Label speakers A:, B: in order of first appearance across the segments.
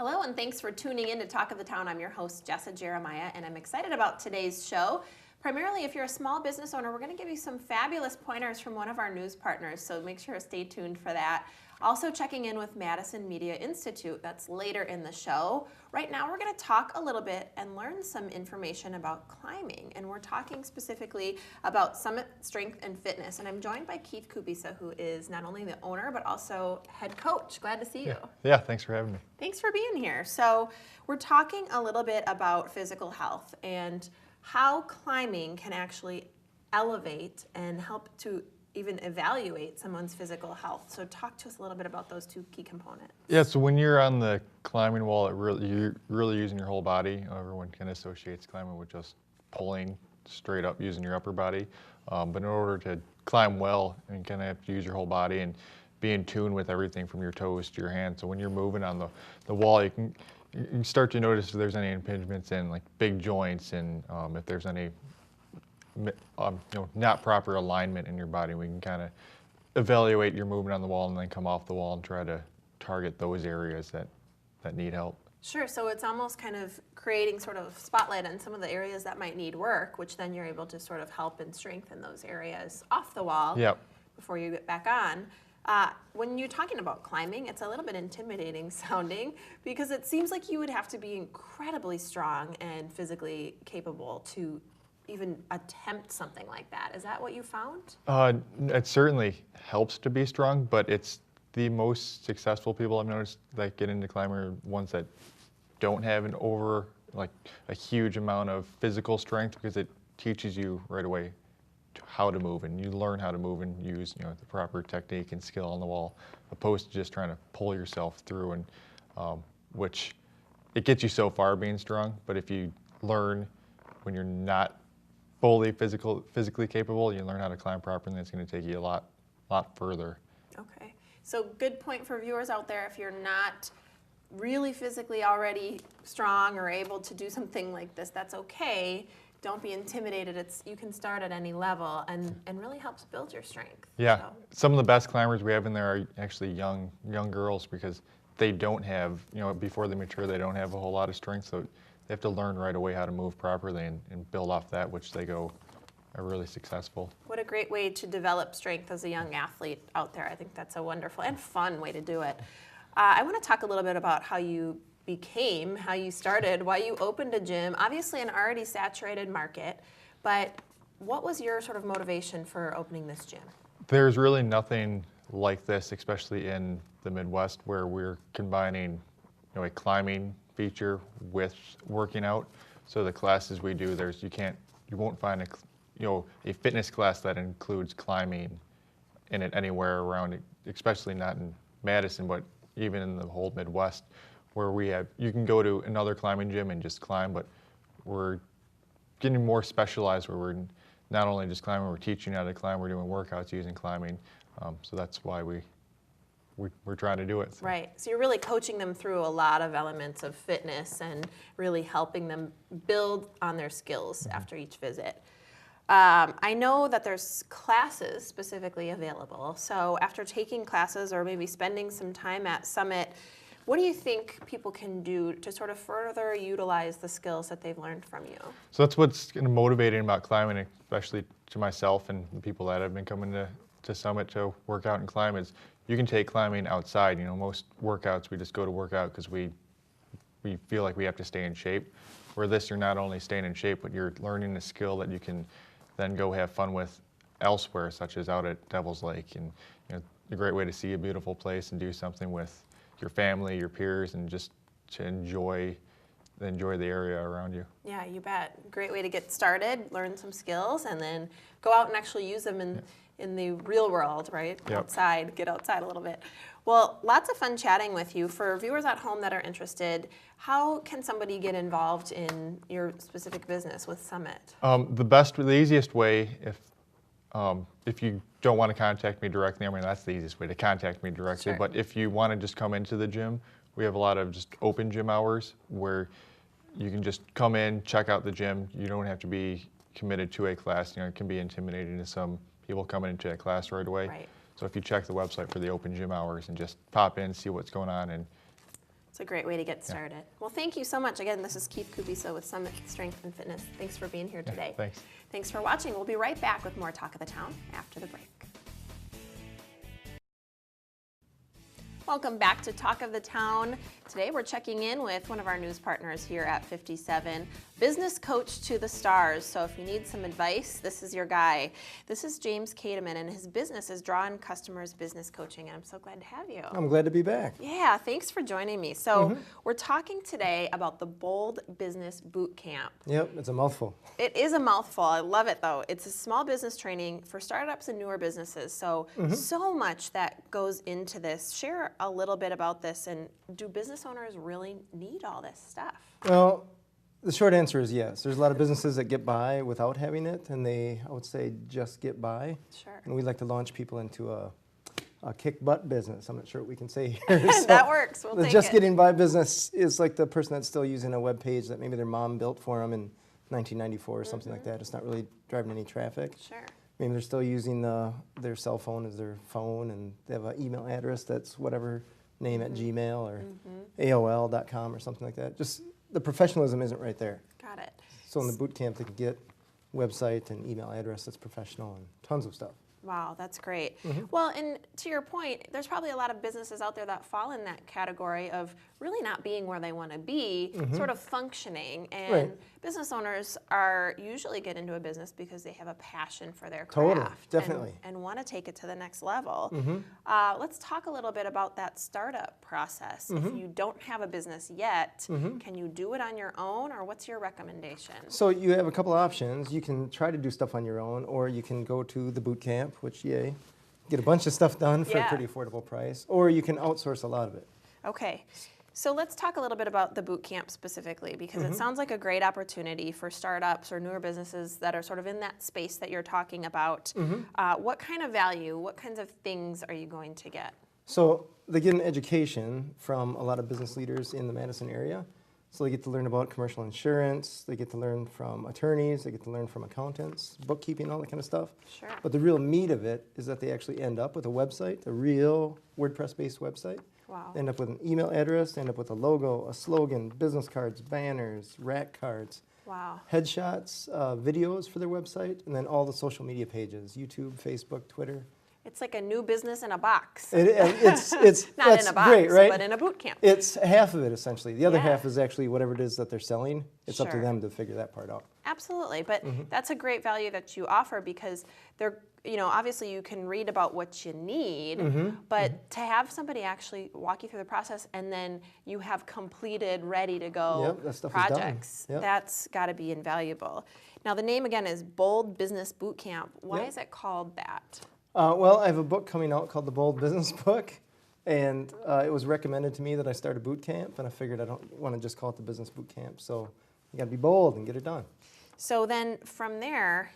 A: Hello, and thanks for tuning in to Talk of the Town. I'm your host, Jessa Jeremiah, and I'm excited about today's show. Primarily, if you're a small business owner, we're going to give you some fabulous pointers from one of our news partners, so make sure to stay tuned for that. Also checking in with Madison Media Institute, that's later in the show. Right now, we're going to talk a little bit and learn some information about climbing, and we're talking specifically about Summit Strength and Fitness, and I'm joined by Keith Kubisa, who is not only the owner, but also head coach. Glad to see you.
B: Yeah, thanks for having me.
A: Thanks for being here. So we're talking a little bit about physical health and how climbing can actually elevate and help to even evaluate someone's physical health. So talk to us a little bit about those two key components.
B: Yeah, so when you're on the climbing wall, you're really using your whole body. Everyone kind of associates climbing with just pulling straight up using your upper body. But in order to climb well, you kind of have to use your whole body and be in tune with everything from your toes to your hands. So when you're moving on the wall, you can start to notice if there's any impingements in like big joints, and if there's any not proper alignment in your body. We can kind of evaluate your movement on the wall and then come off the wall and try to target those areas that need help.
A: Sure, so it's almost kind of creating sort of spotlight on some of the areas that might need work, which then you're able to sort of help and strengthen those areas off the wall before you get back on. When you're talking about climbing, it's a little bit intimidating sounding because it seems like you would have to be incredibly strong and physically capable to even attempt something like that. Is that what you found?
B: It certainly helps to be strong, but it's the most successful people I've noticed that get into climbing are ones that don't have a huge amount of physical strength, because it teaches you right away how to move, and you learn how to move and use the proper technique and skill on the wall, opposed to just trying to pull yourself through, and which it gets you so far being strong. But if you learn when you're not fully physically capable, you learn how to climb properly, and it's going to take you a lot further.
A: Okay, so good point for viewers out there. If you're not really physically already strong or able to do something like this, that's okay. Don't be intimidated. You can start at any level, and really helps build your strength.
B: Yeah,
A: so.
B: Some of the best climbers we have in there are actually young girls, because they don't have, before they mature, they don't have a whole lot of strength, so they have to learn right away how to move properly and build off that, which they are really successful.
A: What a great way to develop strength as a young athlete out there. I think that's a wonderful and fun way to do it. I want to talk a little bit about how you started, why you opened a gym, obviously an already saturated market, but what was your sort of motivation for opening this gym?
B: There's really nothing like this, especially in the Midwest, where we're combining a climbing feature with working out. So the classes we do, you won't find a fitness class that includes climbing in it anywhere around it, especially not in Madison, but even in the whole Midwest, where you can go to another climbing gym and just climb, but we're getting more specialized, where we're not only just climbing, we're teaching how to climb, we're doing workouts using climbing. So that's why we're trying to do it. So.
A: Right, so you're really coaching them through a lot of elements of fitness and really helping them build on their skills after each visit. I know that there's classes specifically available, so after taking classes or maybe spending some time at Summit, what do you think people can do to sort of further utilize the skills that they've learned from you?
B: So that's what's kind of motivating about climbing, especially to myself and the people that have been coming to Summit to work out and climb, is you can take climbing outside. Most workouts, we just go to work out because we feel like we have to stay in shape. Where this, you're not only staying in shape, but you're learning a skill that you can then go have fun with elsewhere, such as out at Devil's Lake. And a great way to see a beautiful place and do something with your family, your peers, and just to enjoy the area around you.
A: Yeah, you bet. Great way to get started, learn some skills, and then go out and actually use them in the real world, right?
B: Yep.
A: Outside, get outside a little bit. Well, lots of fun chatting with you. For viewers at home that are interested, how can somebody get involved in your specific business with Summit?
B: The easiest way, if you don't want to contact me directly, that's the easiest way to contact me directly.
A: Sure.
B: But if you want to just come into the gym, we have a lot of just open gym hours where you can just come in, check out the gym. You don't have to be committed to a class. It can be intimidating to some people coming into a class right away.
A: Right.
B: So if you check the website for the open gym hours and just pop in, see what's going on, and
A: It's a great way to get started. Well, thank you so much. Again, this is Keith Kubica with Summit Strength and Fitness. Thanks for being here today.
B: Thanks.
A: Thanks for watching. We'll be right back with more Talk of the Town after the break. Welcome back to Talk of the Town. Today we're checking in with one of our news partners here at 57, business coach to the stars. So if you need some advice, this is your guy. This is James Kateman, and his business is Drawing Customers Business Coaching, and I'm so glad to have you.
C: I'm glad to be back.
A: Yeah, thanks for joining me. So we're talking today about the Bold Business Bootcamp.
C: Yep, it's a mouthful.
A: It is a mouthful. I love it, though. It's a small business training for startups and newer businesses. So, so much that goes into this. Share a little bit about this, and do business owners really need all this stuff?
C: Well, the short answer is yes. There's a lot of businesses that get by without having it, and they, I would say, just get by.
A: Sure.
C: And we like to launch people into a kick butt business. I'm not sure what we can say here. So
A: That works. We'll
C: the
A: take
C: just
A: it.
C: getting by business is like the person that's still using a web page that maybe their mom built for them in 1994 or something like that. It's not really driving any traffic.
A: Sure.
C: Maybe they're still using their cell phone as their phone, and they have an email address that's whatever name at Gmail or AOL.com or something like that. Just the professionalism isn't right there.
A: Got it.
C: So in the boot camp, they can get website and email address that's professional and tons of stuff.
A: Wow, that's great. Well, and to your point, there's probably a lot of businesses out there that fall in that category of really not being where they want to be, sort of functioning. And
C: Right.
A: business owners are usually get into a business because they have a passion for their
C: Totally,
A: craft.
C: definitely.
A: And want to take it to the next level. Let's talk a little bit about that startup process. If you don't have a business yet, can you do it on your own, or what's your recommendation?
C: So you have a couple options. You can try to do stuff on your own, or you can go to the boot camp, which, yay, get a bunch of stuff done for
A: Yeah.
C: a pretty affordable price, or you can outsource a lot of it.
A: Okay, so let's talk a little bit about the boot camp specifically, because it sounds like a great opportunity for startups or newer businesses that are sort of in that space that you're talking about. What kind of value, what kinds of things are you going to get?
C: So they get an education from a lot of business leaders in the Madison area. So they get to learn about commercial insurance, they get to learn from attorneys, they get to learn from accountants, bookkeeping, all that kind of stuff.
A: Sure.
C: But the real meat of it is that they actually end up with a website, a real WordPress-based website.
A: Wow.
C: They end up with an email address, they end up with a logo, a slogan, business cards, banners, rack cards,
A: Wow.
C: headshots, videos for their website, and then all the social media pages, YouTube, Facebook, Twitter.
A: It's like a new business in a box.
C: It's
A: Not
C: that's
A: in a box,
C: great, right?
A: but in a boot camp.
C: It's half of it, essentially. The other
A: Yeah.
C: half is actually whatever it is that they're selling. It's up to
A: Sure.
C: them to figure that part out.
A: Absolutely, but that's a great value that you offer, because they're, obviously you can read about what you need, but to have somebody actually walk you through the process, and then you have completed, ready to go
C: Yep, that stuff is done.
A: projects,
C: Yep.
A: that's got to be invaluable. Now the name again is Bold Business Bootcamp. Why
C: Yep.
A: is it called that?
C: Well, I have a book coming out called The Bold Business Book, and it was recommended to me that I start a boot camp, and I figured I don't want to just call it the Business Boot Camp. So you got to be bold and get it done.
A: So then from there,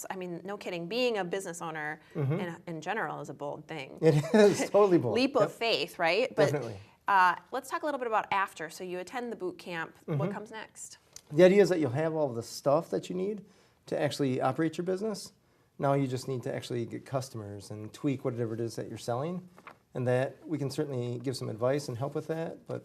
A: I mean, no kidding, being a business owner in general is a bold thing.
C: It is totally bold.
A: Leap of faith, right? But
C: Definitely.
A: let's talk a little bit about after. So you attend the boot camp. What comes next?
C: The idea is that you'll have all the stuff that you need to actually operate your business. Now you just need to actually get customers and tweak whatever it is that you're selling. And that we can certainly give some advice and help with that, but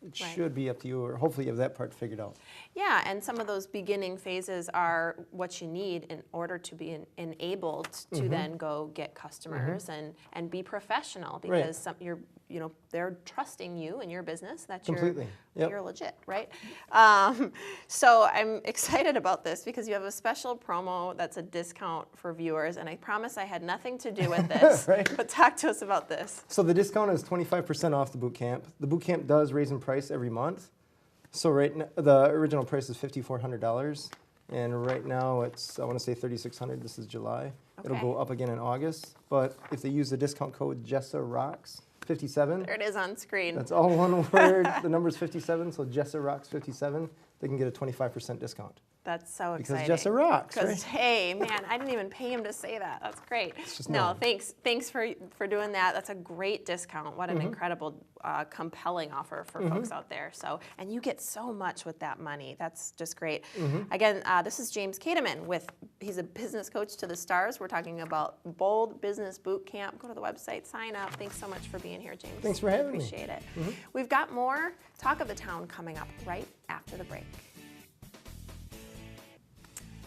C: it
A: Right.
C: should be up to you, or hopefully you have that part figured out.
A: Yeah, and some of those beginning phases are what you need in order to be enabled to then go get customers and be professional, because they're trusting you and your business that
C: Completely. Yep.
A: you're legit, right? So I'm excited about this because you have a special promo that's a discount for viewers, and I promise I had nothing to do with this.
C: Right.
A: But talk to us about this.
C: So the discount is 25% off the boot camp. The boot camp does raise in price every month. So right now, the original price is $5,400, and right now it's, I want to say $3,600. This is July. It'll
A: Okay.
C: go up again in August. But if they use the discount code JESSAROCKS57,
A: There it is on screen.
C: that's all one word. The number's 57, so JESSAROCKS57. they can get a 25% discount.
A: That's so
C: Because
A: exciting.
C: Jessa rocks,
A: Because
C: right?
A: hey, man, I didn't even pay him to say that. That's great.
C: just
A: No,
C: known.
A: thanks for doing that. That's a great discount. What an incredible, compelling offer for folks out there. So, and you get so much with that money. That's just great. Again, this is James Kateman he's a business coach to the stars. We're talking about Bold Business Bootcamp. Go to the website, sign up. Thanks so much for being here, James.
C: Thanks for having me.
A: Appreciate it. We've got more Talk of the Town coming up right after the break.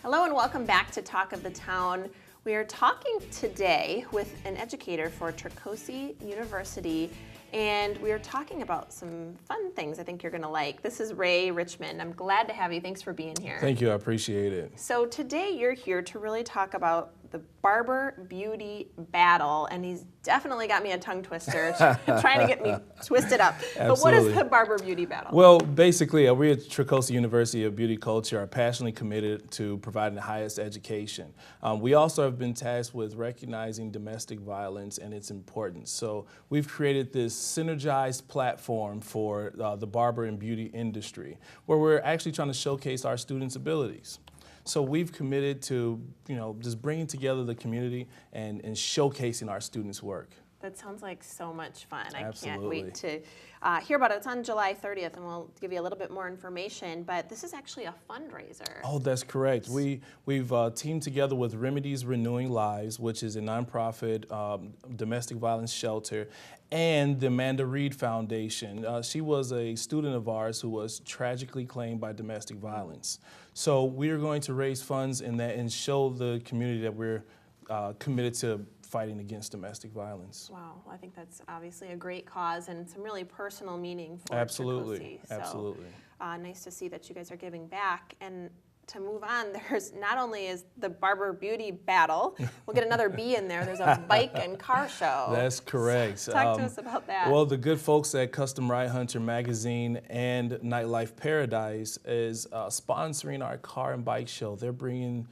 A: Hello and welcome back to Talk of the Town. We are talking today with an educator for Tricosi University, and we are talking about some fun things I think you're going to like. This is Ray Richmond. I'm glad to have you. Thanks for being here.
D: Thank you. I appreciate it.
A: So today you're here to really talk about the Barber Beauty Battle, and he's definitely got me a tongue twister, trying to get me twisted up. But what is the Barber Beauty Battle?
D: Well, basically, we at Tricosi University of Beauty Culture are passionately committed to providing the highest education. We also have been tasked with recognizing domestic violence and its importance. So we've created this synergized platform for the barber and beauty industry, where we're actually trying to showcase our students' abilities. So we've committed to, just bringing together the community and showcasing our students' work.
A: That sounds like so much fun.
D: Absolutely.
A: I can't wait to hear about it. It's on July 30th, and we'll give you a little bit more information, but this is actually a fundraiser.
D: Oh, that's correct. We've teamed together with Remedies Renewing Lives, which is a nonprofit domestic violence shelter, and the Amanda Reed Foundation. She was a student of ours who was tragically claimed by domestic violence. So we are going to raise funds in that and show the community that we're committed to fighting against domestic violence.
A: Wow, I think that's obviously a great cause and some really personal meaning for
D: Absolutely,
A: Tricosi. So,
D: absolutely.
A: Nice to see that you guys are giving back. And to move on, there's not only is the Barber Beauty Battle, we'll get another B in there, there's a bike and car show.
D: That's correct.
A: So, talk to us about that.
D: Well, the good folks at Custom Ride Hunter Magazine and Nightlife Paradise is sponsoring our car and bike show. They're bringing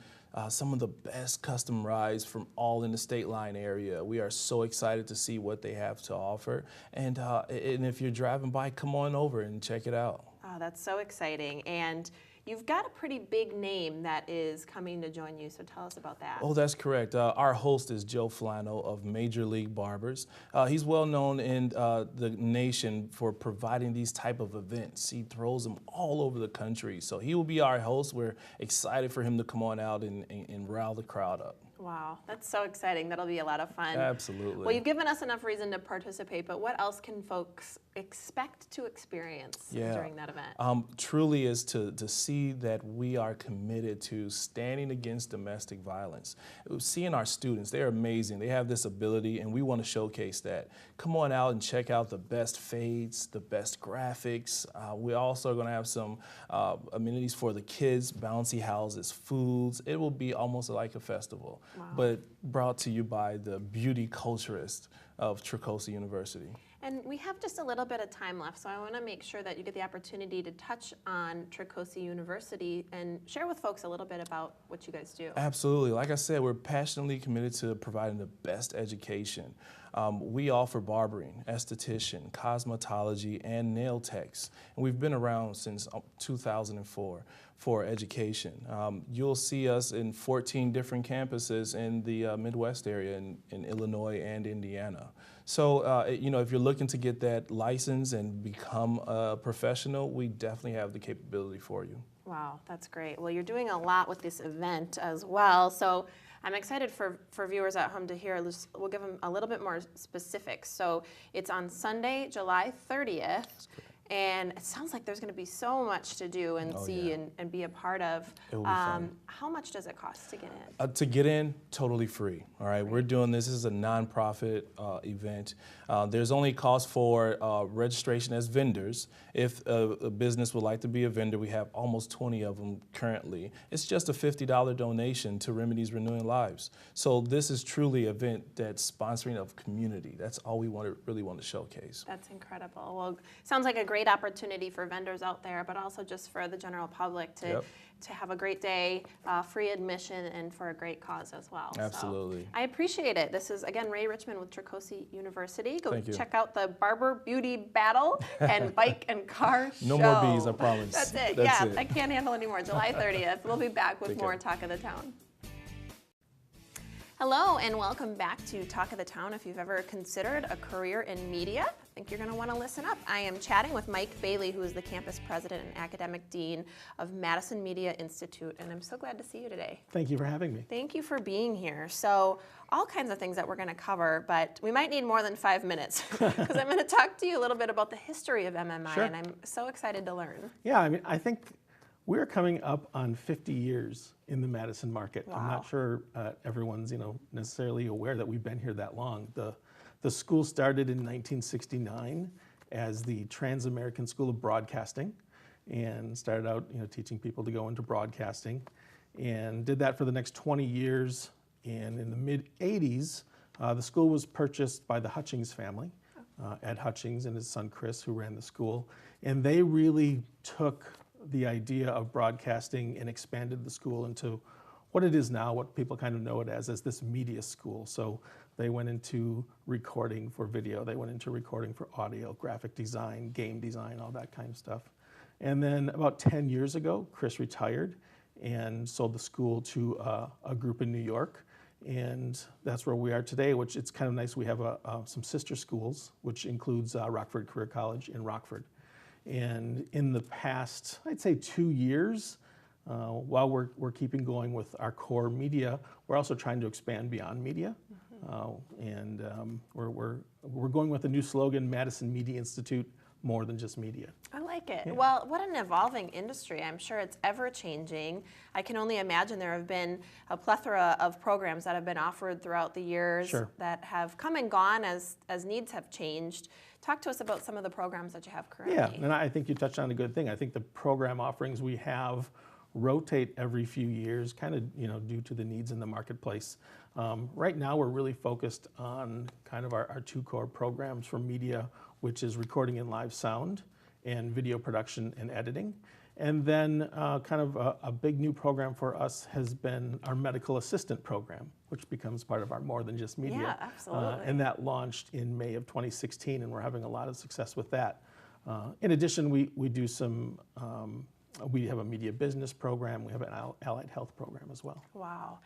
D: some of the best custom rides from all in the state line area. We are so excited to see what they have to offer. And if you're driving by, come on over and check it out.
A: Oh, that's so exciting. And you've got a pretty big name that is coming to join you, so tell us about that.
D: Oh, that's correct. Our host is Joe Flano of Major League Barbers. He's well known in the nation for providing these type of events. He throws them all over the country. So he will be our host. We're excited for him to come on out and rile the crowd up.
A: Wow, that's so exciting. That'll be a lot of fun.
D: Absolutely.
A: Well, you've given us enough reason to participate, but what else can folks expect to experience during that event?
D: Truly is to see that we are committed to standing against domestic violence. Seeing our students, they're amazing. They have this ability, and we want to showcase that. Come on out and check out the best fades, the best graphics. We're also going to have some amenities for the kids, bouncy houses, foods. It will be almost like a festival.
A: Wow.
D: But brought to you by the beauty culturist of Tricosi University.
A: And we have just a little bit of time left, so I want to make sure that you get the opportunity to touch on Tricosi University and share with folks a little bit about what you guys do.
D: Absolutely. Like I said, we're passionately committed to providing the best education. We offer barbering, esthetician, cosmetology, and nail techs. And we've been around since 2004 for education. You'll see us in 14 different campuses in the Midwest area in Illinois and Indiana. So, if you're looking to get that license and become a professional, we definitely have the capability for you.
A: Wow, that's great. Well, you're doing a lot with this event as well. So I'm excited for viewers at home to hear. We'll give them a little bit more specifics. So it's on Sunday, July 30th. And it sounds like there's going to be so much to do and see and be a part of.
D: It will be fun.
A: How much does it cost to get in?
D: To get in, totally free. All right, we're doing this is a nonprofit event. There's only cost for registration as vendors. If a business would like to be a vendor, we have almost 20 of them currently. It's just a $50 donation to Remedies Renewing Lives. So this is truly an event that's sponsoring of community. That's all we really want to showcase.
A: That's incredible. Well, sounds like a great great opportunity for vendors out there, but also just for the general public to have a great day, free admission, and for a great cause as well.
D: Absolutely.
A: So I appreciate it. This is, again, Ray Richmond with Tricosi University. Go
D: Thank you.
A: check out the Barber Beauty Battle and Bike and Car Show.
D: No more bees, I promise.
A: That's it.
D: That's
A: yeah,
D: it.
A: I can't handle anymore. July 30th. We'll be back with
D: Take
A: more
D: care.
A: Talk of the Town. Hello and welcome back to Talk of the Town. If you've ever considered a career in media, I think you're going to want to listen up. I am chatting with Mike Bailey, who is the campus president and academic dean of Madison Media Institute, and I'm so glad to see you today.
E: Thank you for having me.
A: Thank you for being here. So, all kinds of things that we're going to cover, but we might need more than 5 minutes because I'm going to talk to you a little bit about the history of MMI,
E: Sure.
A: and I'm so excited to learn.
E: Yeah, I mean, I think we're coming up on 50 years in the Madison market. I'm
A: Wow.
E: not sure everyone's necessarily aware that we've been here that long. The school started in 1969 as the Trans-American School of Broadcasting, and started out teaching people to go into broadcasting, and did that for the next 20 years. And in the mid-'80s, the school was purchased by the Hutchings family, Ed Hutchings and his son Chris, who ran the school, and they really took the idea of broadcasting and expanded the school into what it is now, what people kind of know it as this media school. So they went into recording for video, they went into recording for audio, graphic design, game design, all that kind of stuff. And then about 10 years ago, Chris retired and sold the school to a group in New York. And that's where we are today, which it's kind of nice. We have some sister schools, which includes Rockford Career College in Rockford. And in the past, I'd say 2 years, while we're keeping going with our core media, we're also trying to expand beyond media. And we're going with a new slogan, Madison Media Institute, more than just media.
A: I like it.
E: Yeah.
A: Well, what an evolving industry. I'm sure it's ever changing. I can only imagine there have been a plethora of programs that have been offered throughout the years
E: Sure.
A: that have come and gone as needs have changed. Talk to us about some of the programs that you have currently.
E: Yeah, and I think you touched on a good thing. I think the program offerings we have rotate every few years, kind of due to the needs in the marketplace. Right now, we're really focused on kind of our two core programs for media, which is recording and live sound, and video production and editing. And then kind of a big new program for us has been our medical assistant program, which becomes part of our More Than Just Media.
A: Yeah, absolutely.
E: And that launched in May of 2016, and we're having a lot of success with that. In addition, we do some, we have a media business program, we have an allied health program as well.
A: Wow.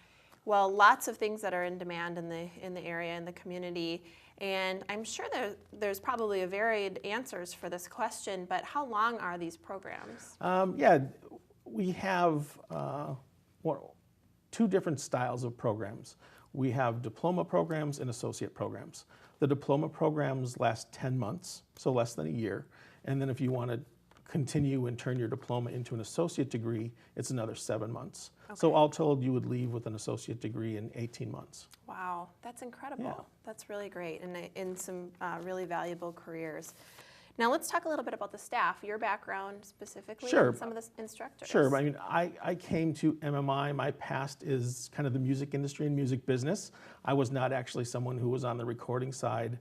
A: Well, lots of things that are in demand in the area, in the community, and I'm sure there's probably a varied answers for this question, but how long are these programs?
E: Yeah, we have two different styles of programs. We have diploma programs and associate programs. The diploma programs last 10 months, so less than a year, and then if you want to continue and turn your diploma into an associate degree, it's another 7 months.
A: Okay.
E: So all told, you would leave with an associate degree in 18 months.
A: Wow, that's incredible.
E: Yeah.
A: That's really great, and in some really valuable careers. Now let's talk a little bit about the staff, your background specifically,
E: Sure.
A: and some of the instructors.
E: Sure, I mean, I came to MMI, my past is kind of the music industry and music business. I was not actually someone who was on the recording side.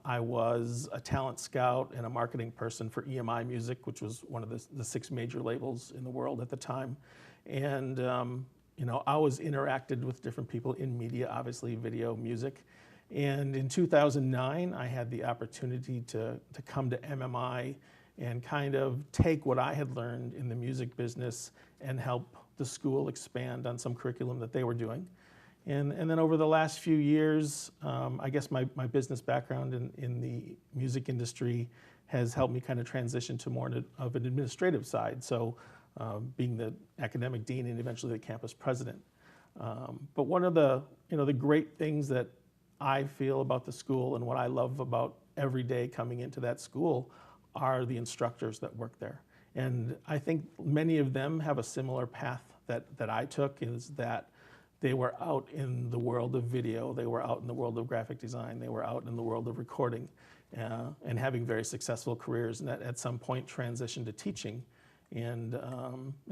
E: I was a talent scout and a marketing person for EMI Music, which was one of the 6 major labels in the world at the time. And I was interacted with different people in media, obviously video, music. And in 2009, I had the opportunity to come to MMI and kind of take what I had learned in the music business and help the school expand on some curriculum that they were doing. And then over the last few years, I guess my business background in the music industry has helped me kind of transition to more of an administrative side. So being the academic dean and eventually the campus president. But one of the great things that I feel about the school and what I love about every day coming into that school are the instructors that work there. And I think many of them have a similar path that I took, is that they were out in the world of video, they were out in the world of graphic design, they were out in the world of recording, and having very successful careers, and at some point transitioned to teaching. And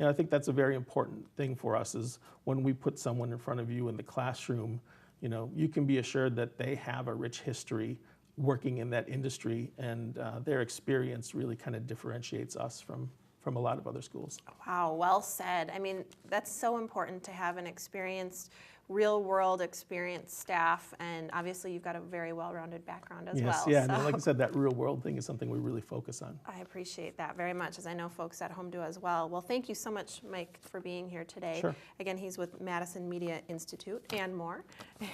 E: I think that's a very important thing for us, is when we put someone in front of you in the classroom, you can be assured that they have a rich history working in that industry, and their experience really kind of differentiates us from a lot of other schools.
A: Wow, well said. I mean, that's so important to have an experienced, real-world experienced staff, and obviously you've got a very well-rounded background as well.
E: Yeah,
A: so.
E: and like I said, that real world thing is something we really focus on.
A: I appreciate that very much, as I know folks at home do as well. Well, thank you so much, Mike, for being here today.
E: Sure.
A: Again, he's with Madison Media Institute and more,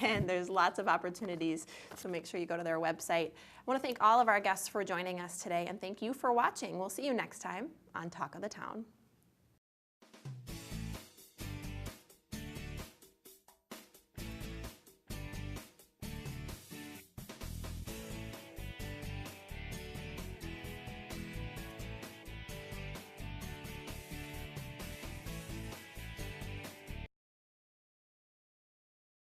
A: and there's lots of opportunities, so make sure you go to their website. I want to thank all of our guests for joining us today, and thank you for watching. We'll see you next time on Talk of the Town.